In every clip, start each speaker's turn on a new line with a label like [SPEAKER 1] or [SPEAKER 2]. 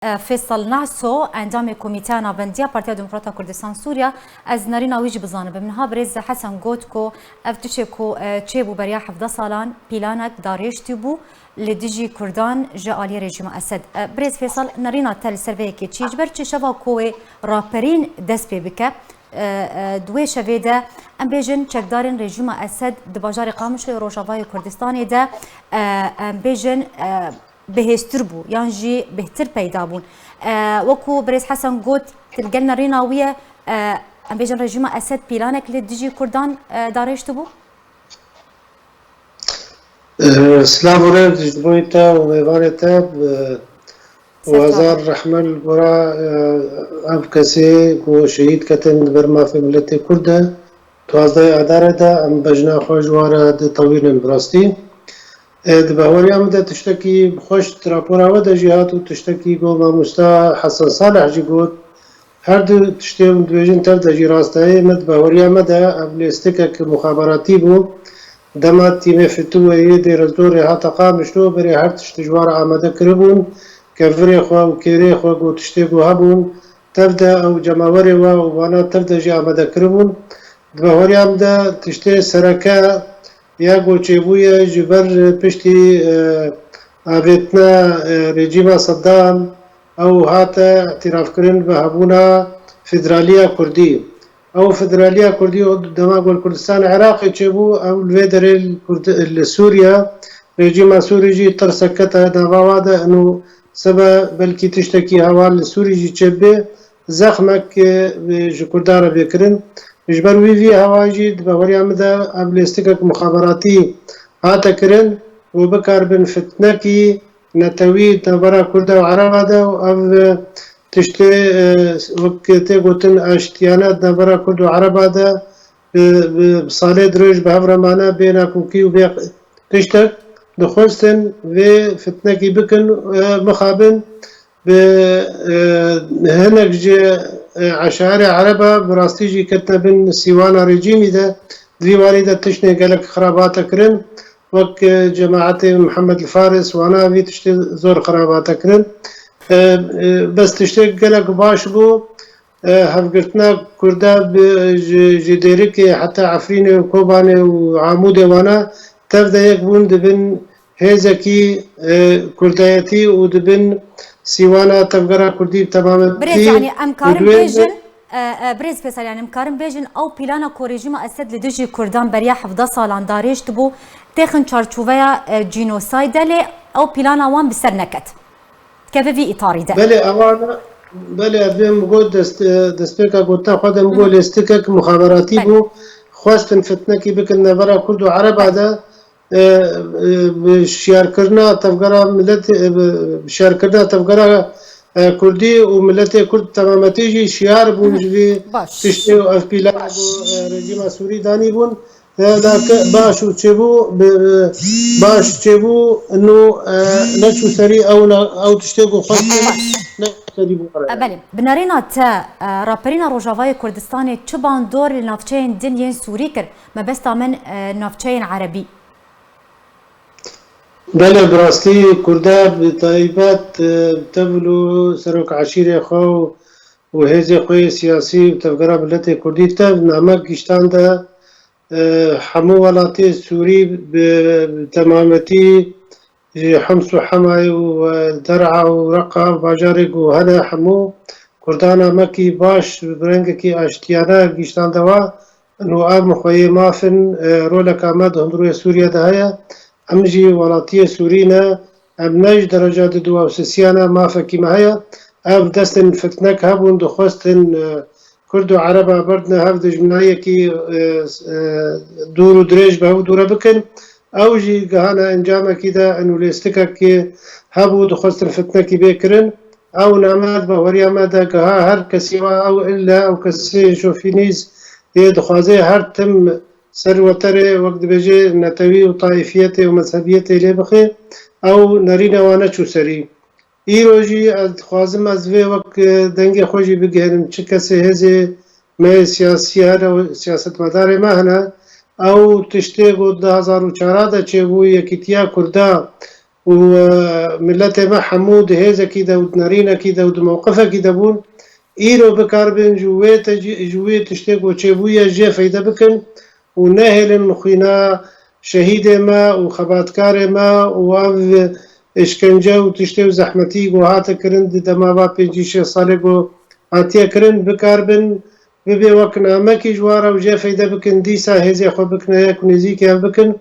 [SPEAKER 1] فیصل نعسو اندام کمیته ناوندیا پارتیا دموکراتا کردستان سوریا از نرینا ویج بزانه بمنها برز حسن گوت کو افتش کو چه بو بریا 17 سالان پیلانک داریشتی بو لدیجی کردان جالی رژیم اسد برز فیصل نرینا تل سروی کی چیج بر چه شوا کو راپرین دست پی بک دوی شویده ام بیژن چکدارن رژیم اسد د بازار قامش روجاوای کردستان ده ام بیژن بهستر بو يعني جي بهتر پیدا بون وكو بريز حسن قوت تلقلنا ريناوية ام بيجن رجيم اسد بيلانك لديجي كردان داريشت بو
[SPEAKER 2] سلام ورد جبويتا وميبانتا وزار رحمن البرا افكسي و شهيد كتن برما في ملتي كردة توازداي ادارة دا ام بجنا خوجوارا دي طويل براستي دباوري عمدا تشتكي خوش تراپورا ودا جهات وتشتكي قول ماموستا حسن صالح جي قول هر دو تشتيهم دويجن تر دا جي راستاي مد باوري عمدا ابليستكك مخابراتي بو دما تيمي فتوه يدي رزدوري هاتا قامشتو بري هر تشتجوار عمدا كربون كفري خوا وكيري خوا قول تشتيقو هبون تبدا او جماوري وانا تبدا جي عمدا كربون دباوري عمدا تشتي سركا یا گوچه‌بوی جبر پشتی آبیتنا رژیم صدام او هاتا اعتراف کردن به هبونا فدرالیا کردی او فدرالیا کردی او دماغ کردستان عراقی چبو او الویدر سوریا رژیم سوری جی ترسکتا دواده انو سبا بلکی تشتکی حوال سوری جی چبه زخمک جکردار بکرن اجبر وی هواجی دباوری عمدا ابلیستیک مخابراتی هاتا کرن و بکار بن فتنه کی نتوی نبرا کرده و عربا ده و او تشتی وقتی گوتن اشتیانات نبرا کرده و عربا ده بصاله دروش به هفرمانه بینا کوکی و بیا تشتک دخوستن و فتنه کی بکن مخابن به هنگ جی عشائر عربة براستيجي كتبن سيوانا رجيمي ده ديواري ده تشني قالك خرابات كرن وك جماعة محمد الفارس وانا في تشتي زور خرابات كرن بس تشتي قالك باش بو هفقرتنا كردا جديرك حتى عفريني وكوباني وعامودي وانا تبدا يكبون دبن هيزكي كردايتي ودبن سيوانا تفقرا كردي تماما
[SPEAKER 1] بريز يعني امكارم بيجن بريز فيصل يعني امكارم بيجن او بلانا كوريجيما اسد لدجي كردان بريا 17 سالان داريش تبو تخن چارچوبيا جينوسايد لي او بلانا وان بسر نكت كيف في اطاري ده
[SPEAKER 2] بلي اوانا بلي ابيم قول دستيكا قلتا خدم قول استكك مخابراتي بو خواستن فتنكي بكن برا كردو عرب هذا شیار کردن تفکر ملت شیار کردن تفکر کردی و ملت کرد تمامتی شیار بونجوی تشتی و اف پیلا رژیم سوری دانی بون باش و چبو انو نشو سری او تشتی کو خاص نشری بقرا
[SPEAKER 1] بله بنارينا تا راپرينا روجاوای کردستان چه باندور لنافچین دنیای سوری کر ما بس تامن نافچین عربی
[SPEAKER 2] بله براستی کرده بطایبات تبلو سروک عشیره خو و هیزه خوی سیاسی تفکر ملت کردی تب نامک گشتان ده حمو ولاتی سوری بتمامتی حمص و حمای و درع و رقا و باجارگ و هده حمو کردان نامکی باش برنگ کی اشتیانه گشتان ده و انو آب خوی مافن رولک آمد هندروی سوریا ده هیا امجي ولاتيه سورينا ابناج درجات دوا وسسيانا ما فكي معايا اب دستن فتنك هبون دخوستن كردو عربا بردنا هفدج منايا كي دورو دريج بهو دورا بكن او جي قهانا انجاما كده انو ليستكا كي هبو دخوستن فتنكي بيكرن او نامات بهوريا مادا قها هر كسيوا او الا او كسي شوفينيز يدخوازي هر تم سروتره وقت بجي نتوي وطائفيته ومذهبيته اللي بخي او نرينا وانا شو سري ايروجي خوازم از وی وقت دنگ خوشي بگهرم چه کسی هزي ما سياسي هذا سياست مدار ما هنا او تشتي قد 2004 چه بو يكتيا كردا وملت ما حمود هذا كده ودنارينا كده ودموقفة كده بون إيرو بكاربن جويت تشتكو تشيبويا جي فايدة بكن ونهل نخينا شهيد ما وخباتكار ما واب اشكنجة وتشتو زحمتي وهاتا كرند دما با بيجيش صالحو هاتيا كرند بكاربن ببي وكنا ماكي جوارا وجي فايدة بكن ديسا هزي خو بكنا ياك نزيكي بكن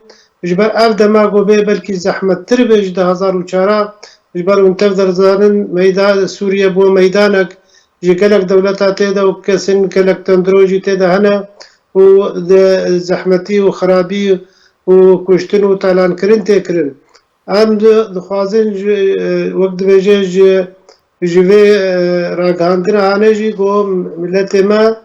[SPEAKER 2] جبر اف دما قوبي بلكي زحمت تربج ده 1004 جبر ونتف درزانن ميدان سوريا بو ميدانك جي كلك دولتا تيدا وكسن كلك تندروجي تيدا هنا وزحمتي وخرابي وكشتن وطالان كرن تكرن ام دخوازن وقت بجيج جوي راگاندنا هانجي قو ملت ما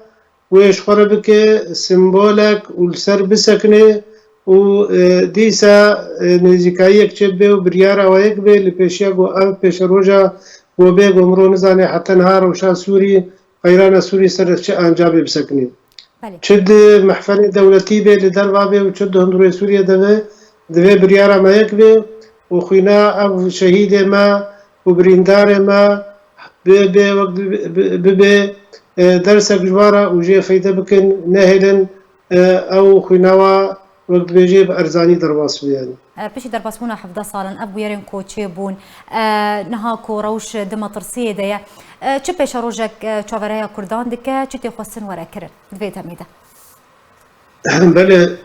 [SPEAKER 2] ويش خربك سمبولك والسر بسكنه و دیسا نزیکایی چه به و بریاره و یک به لپیشیا گو ام پیش روزا و به گمرو نزانه حتی نهار و شان سوری غیران سوری سر چه انجام بسکنیم. چد محفل دولتی به لدر وابه و چد هندوری سوریه دوه بریاره ما یک به و خینا ام شهید ما و بریندار ما به درس جوارا و جه فایده بکن نهلن او خیناوا وقت بيجي بأرزاني درباس ويانا.
[SPEAKER 1] بشي درباسونا حفظة صالن أبو يرين كوتشي بون نهاكو روش دم ترسيه ديا چه پیش روجك چاوريا كردان دكا چه تخصن ورا كرن دويت هميدا.
[SPEAKER 2] بله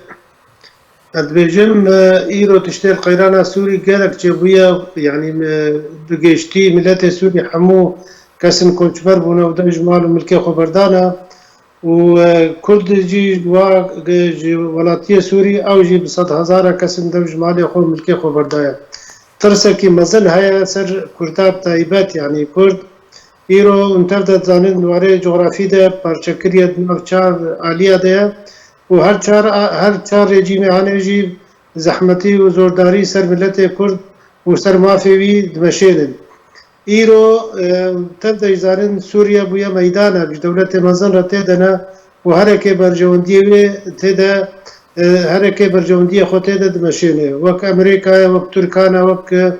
[SPEAKER 2] ادبيجم ايرو تشتغل قيرانا سوري قالك جابويا يعني بقيشتي ملات سوري حمو كاسن كونشبر بونا ودا جمال ملكي خبردانا وكرد جي ولاتية سوري او جي بصد هزارة كسن دو جمالي خو ملكي خو بردايا ترسكي مزن هيا سر كرداب تايبات يعني كرد ايرو انتردت زانين دواري جغرافي ده پارچكرية دماغ چار عالية ده وهر چار رجيمي هاني جي زحمتي وزورداري سر ملت كرد وسر مافيوي دمشيدن ایرو تبدأ زارن سوريا بويا ميدانا بش دولة مزن را تدنا و هركي برجوندية تدا هركي برجوندية خو تدا دمشينه وك أمريكا وك تركانا وك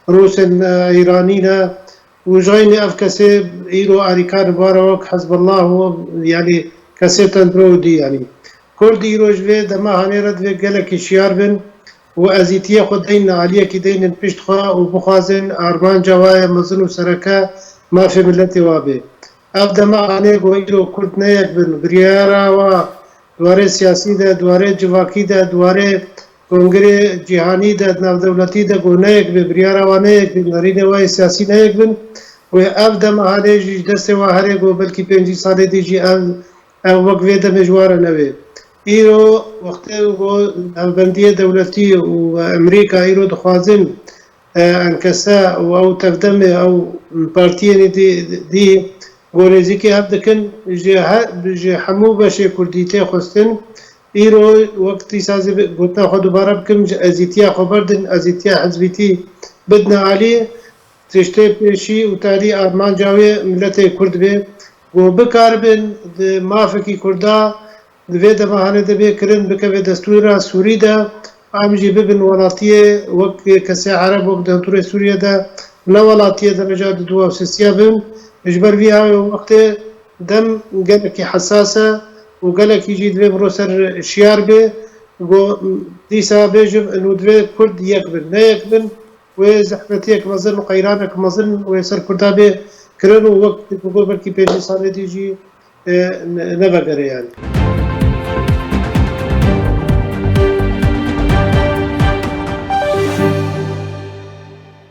[SPEAKER 2] روسن إيرانينا وجايني أفكسي إيرو أريكان بارا وك حزب الله يعني كسي تندرودي يعني كل إيرو جوه دما هاني رد قلق شيار بن و ازیتیه خود دین عالیه که دین پشت خواه و بخوازن آرمان جوای مزن و سرکه ما فی ملت وابه اف دما آنه گویلو کرد نیک بن بریارا و دواره سیاسی ده دواره جواکی ده دواره کنگره جهانی ده ناو دولتی ده گو نیک بن بریارا و نیک بن نرینه وای سیاسی نیک بن و اف دما آنه جی دست و هره گو بلکی 5 ساله دی جی او وقوه ده مجواره نوه ایرو وقتی بندیه دولتی و امریکا ایرو دخوازن انکسا و او تفدمه او پارتیه دی گونیزی که هف دکن جه همو باشه کردیته خوستن ایرو وقتی سازی گوتنا خود دوباره بکم ازیتیا خبردن ازیتیا حزبیتی بدنا علی تشتی پیشی و تالی آرمان جاوی ملت کرد به و بکاربن مافکی کرده دوی دماغانه دبی کرن بکوی دستور سوری ده امجی ببن ولاتیه وک کسی عرب وک دستور سوریه ده نه ولاتیه ده مجاد دو سیاسیا بن اجبر بیا وقت دم گلکی حساسه و گلکی جید به بروسر شیار به و دیسا بیجم انو دوی کرد یک بن نه یک بن و زحمتی یک مزن و قیرانک مزن و سر کردابه کرن و وقت بگو برکی 5 ساله دیجی نبگره يعني